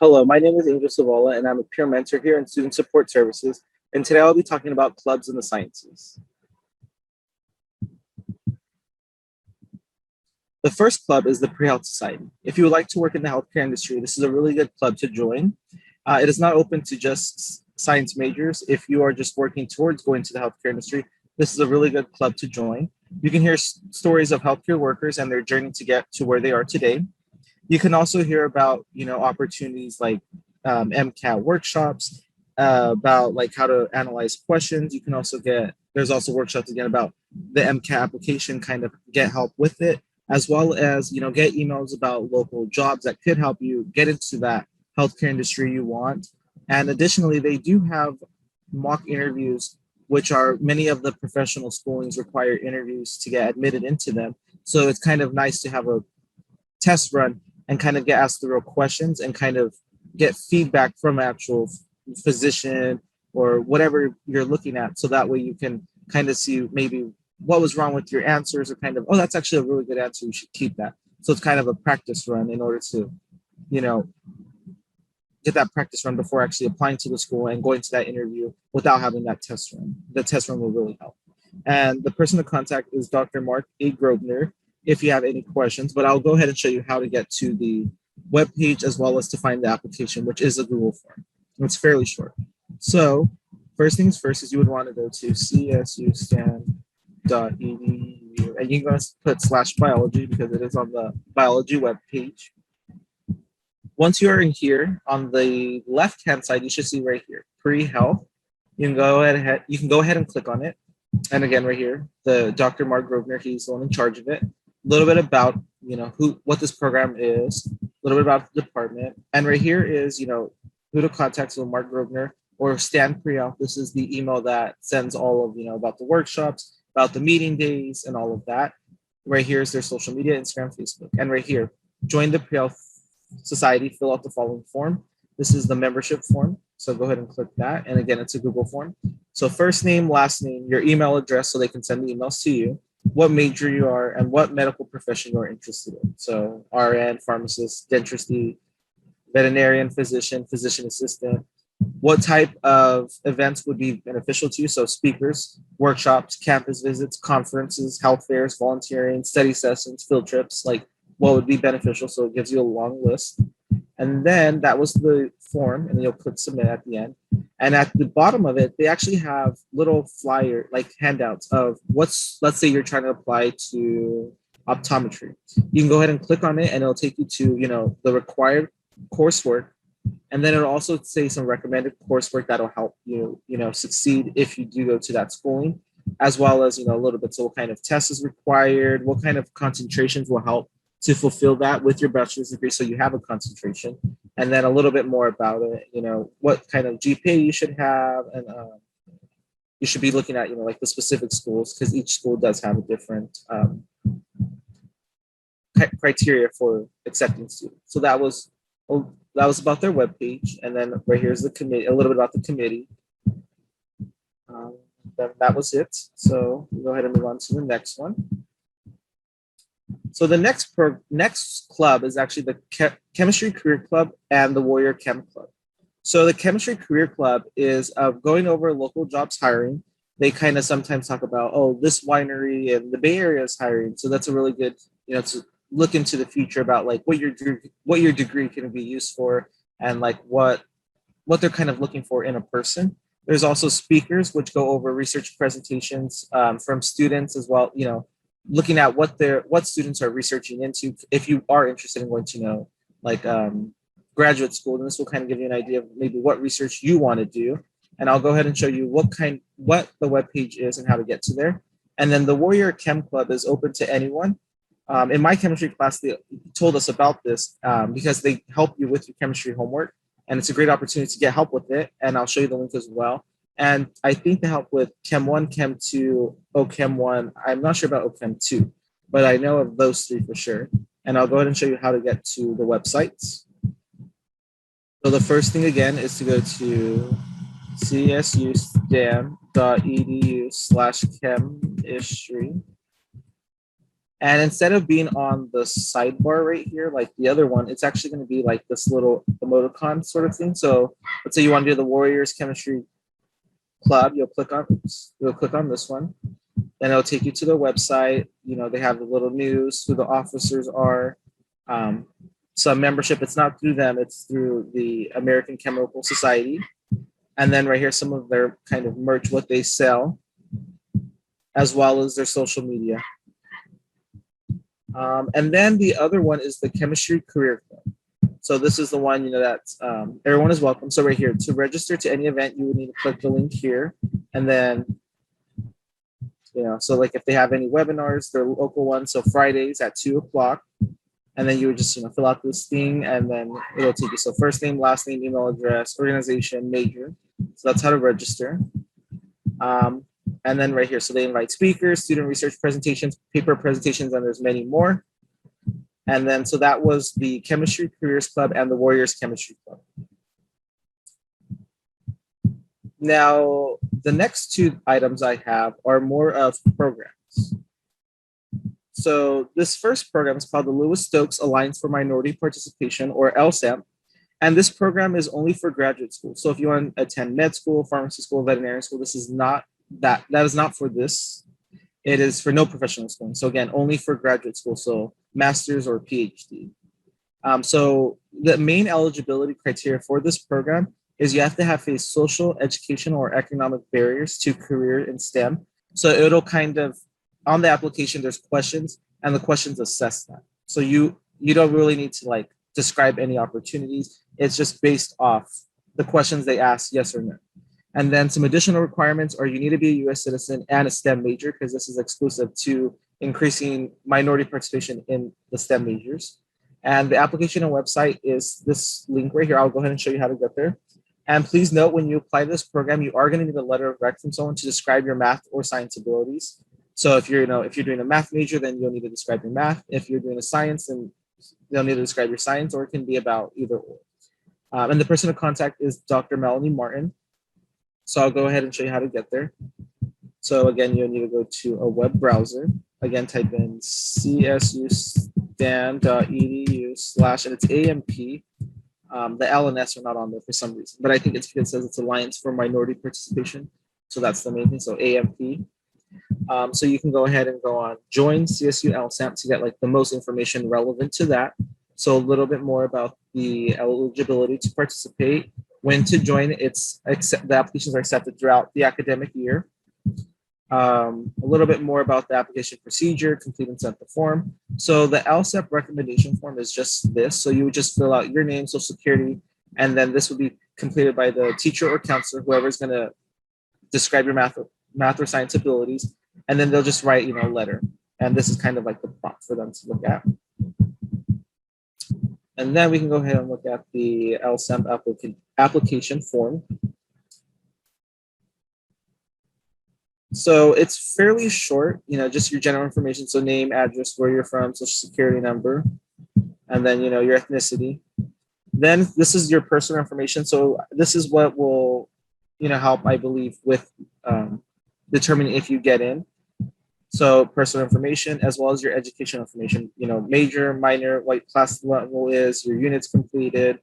Hello, my name is Angel Savala, and I'm a peer mentor here in Student Support Services. And today I'll be talking about clubs in the sciences. The first club is the PreHealth Society. If you would like to work in the healthcare industry, this is a really good club to join. It is not open to just science majors. If you are just working towards going to the healthcare industry, this is a really good club to join. You can hear stories of healthcare workers and their journey to get to where they are today. You can also hear about opportunities like MCAT workshops, about like how to analyze questions. You can also get there's also workshops again about the MCAT application, kind of get help with it, as well as get emails about local jobs that could help you get into that healthcare industry you want. And additionally, they do have mock interviews, which are many of the professional schoolings require interviews to get admitted into them. So it's kind of nice to have a test run and kind of get asked the real questions and kind of get feedback from actual physician or whatever you're looking at. So that way you can kind of see maybe what was wrong with your answers or kind of, oh, that's actually a really good answer. You should keep that. So it's kind of a practice run in order to, you know, get that practice run before actually applying to the school and going to that interview without having that test run. The test run will really help. And the person to contact is Dr. Mark A. Grosvenor if you have any questions, but I'll go ahead and show you how to get to the web page as well as to find the application, which is a Google form. It's fairly short. So first things first is you would want to go to csustan.edu and you can go put /biology because it is on the biology web page. Once you are in here, on the left-hand side, you should see right here, PreHealth. You can go ahead and click on it. And again, right here, the Dr. Mark Grosvenor, he's the one in charge of it. A little bit about, what this program is, a little bit about the department. And right here is, who to contact, so Mark Grosvenor or Stan PreHealth. This is the email that sends all of, about the workshops, about the meeting days and all of that. Right here is their social media, Instagram, Facebook. And right here, join the PreHealth Society, fill out the following form. This is the membership form. So go ahead and click that. And again, it's a Google form. So first name, last name, your email address so they can send the emails to you, what major you are, and what medical profession you're interested in. So RN, pharmacist, dentistry, veterinarian, physician, physician assistant, what type of events would be beneficial to you. So speakers, workshops, campus visits, conferences, health fairs, volunteering, study sessions, field trips, like what would be beneficial. So it gives you a long list. And then that was the form, and you'll click submit at the end. And at the bottom of it, they actually have little flyer, like handouts of let's say you're trying to apply to optometry. You can go ahead and click on it and it'll take you to, the required coursework. And then it'll also say some recommended coursework that'll help you, succeed if you do go to that schooling, as well as, a little bit. So what kind of tests is required, what kind of concentrations will help to fulfill that with your bachelor's degree so you have a concentration, and then a little bit more about it, what kind of GPA you should have, and you should be looking at, like the specific schools, because each school does have a different criteria for accepting students. So that was about their webpage, and then right here is the committee, a little bit about the committee. That was it. So we'll go ahead and move on to the next one. So the next club is actually the Chemistry Career Club and the Warrior Chem Club. So the Chemistry Career Club is going over local jobs hiring. They kind of sometimes talk about, oh, this winery in the Bay Area is hiring. So that's a really good, to look into the future about like what your degree can be used for, and like what they're kind of looking for in a person. There's also speakers which go over research presentations from students as well, looking at what students are researching into. If you are interested in going to like graduate school, then this will kind of give you an idea of maybe what research you want to do. And I'll go ahead and show you what the webpage is and how to get to there. And then the Warrior Chem Club is open to anyone. In my chemistry class, they told us about this because they help you with your chemistry homework, and it's a great opportunity to get help with it. And I'll show you the link as well. And I think they help with Chem 1, Chem 2, OChem 1. I'm not sure about OChem 2, but I know of those three for sure. And I'll go ahead and show you how to get to the websites. So the first thing again is to go to csustan.edu/chemistry. And instead of being on the sidebar right here, like the other one, it's actually going to be like this little emoticon sort of thing. So let's say you want to do the Warriors Chemistry Club, you'll click on this one, and it'll take you to the website. You know, they have the little news, who the officers are, um, some membership. It's not through them; it's through the American Chemical Society. And then right here, some of their kind of merch, what they sell, as well as their social media. And then the other one is the Chemistry Career Club. So this is the one, you know, that everyone is welcome. So right here, to register to any event, you would need to click the link here. And then, you know, so like if they have any webinars, their local ones, so Fridays at 2 o'clock. And then you would just, you know, fill out this thing, and then it'll take you. So first name, last name, email address, organization, major. So that's how to register. And then right here, so they invite speakers, student research presentations, paper presentations, and there's many more. And then, so that was the Chemistry Careers Club and the Warriors Chemistry Club. Now, the next two items I have are more of programs. So this first program is called the Lewis Stokes Alliance for Minority Participation, or LSAMP. And this program is only for graduate school. So if you want to attend med school, pharmacy school, veterinary school, this is not that is not for this. It is for no professional schooling. So again, only for graduate school, so master's or PhD. So the main eligibility criteria for this program is you have to have faced social, educational, or economic barriers to career in STEM. So it'll kind of, on the application, there's questions, and the questions assess that. So you don't really need to like describe any opportunities. It's just based off the questions they ask, yes or no. And then some additional requirements are you need to be a US citizen and a STEM major, because this is exclusive to increasing minority participation in the STEM majors. And the application and website is this link right here. I'll go ahead and show you how to get there. And please note, when you apply to this program, you are going to need a letter of rec from someone to describe your math or science abilities. So if you're doing a math major, then you'll need to describe your math. If you're doing a science, then you'll need to describe your science, or it can be about either or. And the person to contact is Dr. Melanie Martin. So I'll go ahead and show you how to get there. So again, you'll need to go to a web browser. Again, type in csustan.edu/ and it's AMP. The L and S are not on there for some reason, but I think it's because it says it's Alliance for Minority Participation. So that's the main thing. So AMP. So you can go ahead and go on join CSU LSAMP to get like the most information relevant to that. So a little bit more about the eligibility to participate. When to join, the applications are accepted throughout the academic year. A little bit more about the application procedure, complete and send the form. So the LSAP recommendation form is just this. So you would just fill out your name, social security, and then this would be completed by the teacher or counselor, whoever's going to describe your math or science abilities, and then they'll just write, you know, a letter. And this is kind of like the prompt for them to look at. And then we can go ahead and look at the LSAMP application form. So it's fairly short, you know, just your general information. So name, address, where you're from, social security number, and then, you know, your ethnicity. Then this is your personal information. So this is what will, you know, help, I believe, with determining if you get in. So personal information, as well as your educational information, you know, major, minor, what class level is, your units completed,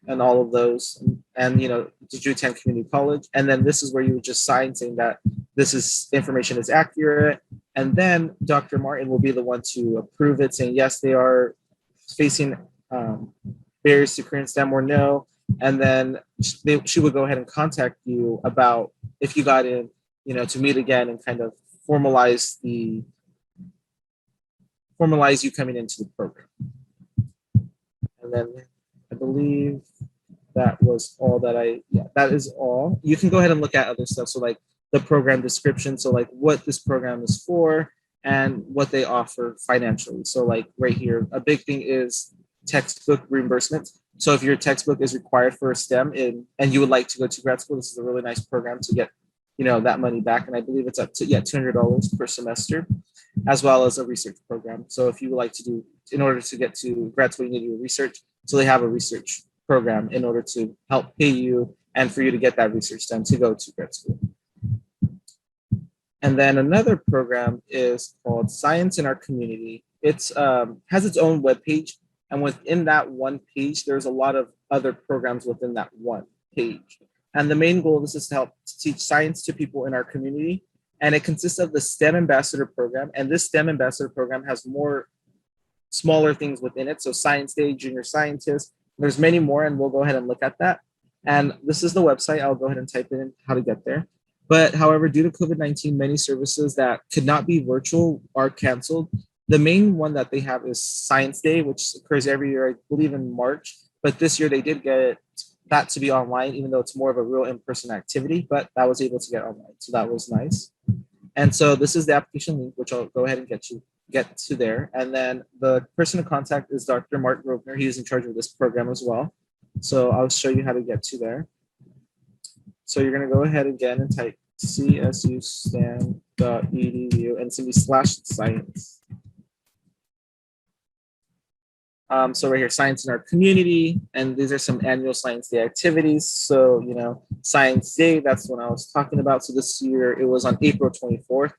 and all of those. And, you know, did you attend community college? And then this is where you would just sign saying that information is accurate. And then Dr. Martin will be the one to approve it, saying, yes, they are facing barriers to career in STEM, or no. And then she would go ahead and contact you about if you got in, you know, to meet again and kind of formalize you coming into the program. And then I believe that was all that is all. You can go ahead and look at other stuff. So like the program description. So like what this program is for and what they offer financially. So like right here, a big thing is textbook reimbursement. So if your textbook is required for a STEM and you would like to go to grad school, this is a really nice program to get, you know, that money back. And I believe it's up to $200 per semester, as well as a research program. So if you would like to do, in order to get to grad school, you need to do research. So they have a research program in order to help pay you and for you to get that research done to go to grad school. And then another program is called Science in Our Community. It's has its own webpage, and within that one page, there's a lot of other programs within that one page. And the main goal of this is to help teach science to people in our community. And it consists of the STEM Ambassador Program. And this STEM Ambassador Program has more smaller things within it. So Science Day, Junior Scientist, there's many more, and we'll go ahead and look at that. And this is the website. I'll go ahead and type in how to get there. But however, due to COVID-19, many services that could not be virtual are canceled. The main one that they have is Science Day, which occurs every year, I believe in March. But this year they did get that to be online, even though it's more of a real in-person activity, but that was able to get online. So that was nice. And so this is the application link, which I'll go ahead and get to there. And then the person to contact is Dr. Mark Grosvenor. He is in charge of this program as well. So I'll show you how to get to there. So you're going to go ahead again and type csustan.edu and it's going to be /science. So right here, Science in Our Community, and these are some annual Science Day activities. So, Science Day, that's what I was talking about. So this year it was on April 24th,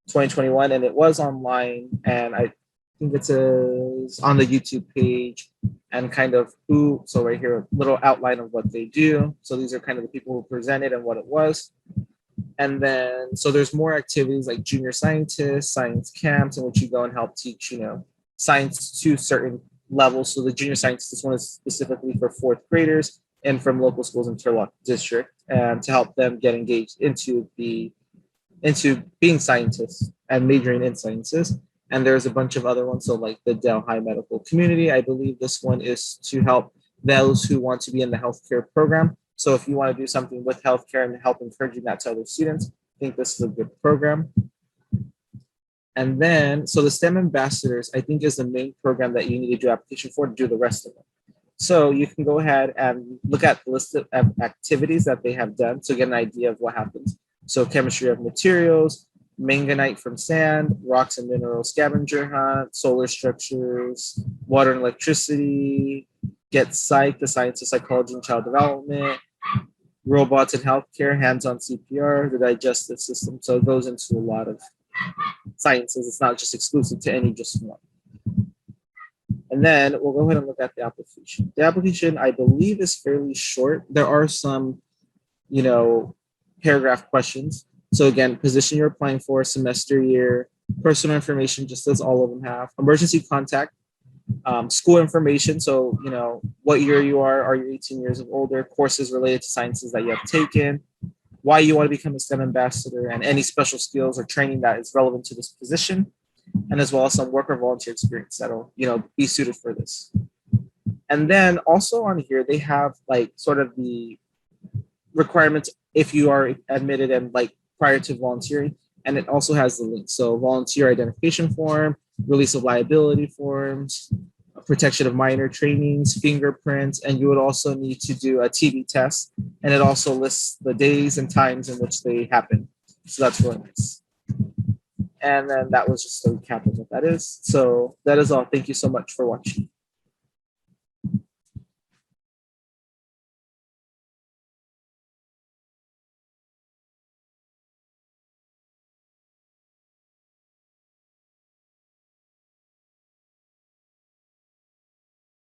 2021, and it was online. And I think it says on the YouTube page and kind of who, so right here, a little outline of what they do. So these are kind of the people who presented and what it was. And then, so there's more activities like junior scientists, science camps, in which you go and help teach, science to certain levels. So the junior scientist, this one is specifically for fourth graders and from local schools in Turlock District, and to help them get engaged into being scientists and majoring in sciences. And there's a bunch of other ones. So like the Delhi Medical Community, I believe this one is to help those who want to be in the healthcare program. So if you want to do something with healthcare and help encouraging that to other students, I think this is a good program. And then, so the STEM Ambassadors, I think, is the main program that you need to do application for to do the rest of them. So you can go ahead and look at the list of activities that they have done to get an idea of what happens. So chemistry of materials, manganite from sand, rocks and minerals scavenger hunt, solar structures, water and electricity, get psych, the science of psychology and child development, robots in healthcare, hands-on CPR, the digestive system. So it goes into a lot of sciences. It's not just exclusive to any just one. And then we'll go ahead and look at the application. The application, I believe, is fairly short. There are some, paragraph questions. So again, position you're applying for, semester year, personal information, just as all of them have, emergency contact, school information. So, what year you are you 18 years or older, courses related to sciences that you have taken, why you want to become a STEM ambassador, and any special skills or training that is relevant to this position, and as well as some work or volunteer experience that'll, be suited for this. And then also on here, they have like sort of the requirements if you are admitted and like prior to volunteering, and it also has the link. So volunteer identification form, release of liability forms, protection of minor trainings, fingerprints, and you would also need to do a TB test. And it also lists the days and times in which they happen. So that's really nice. And then that was just a recap of what that is. So that is all. Thank you so much for watching.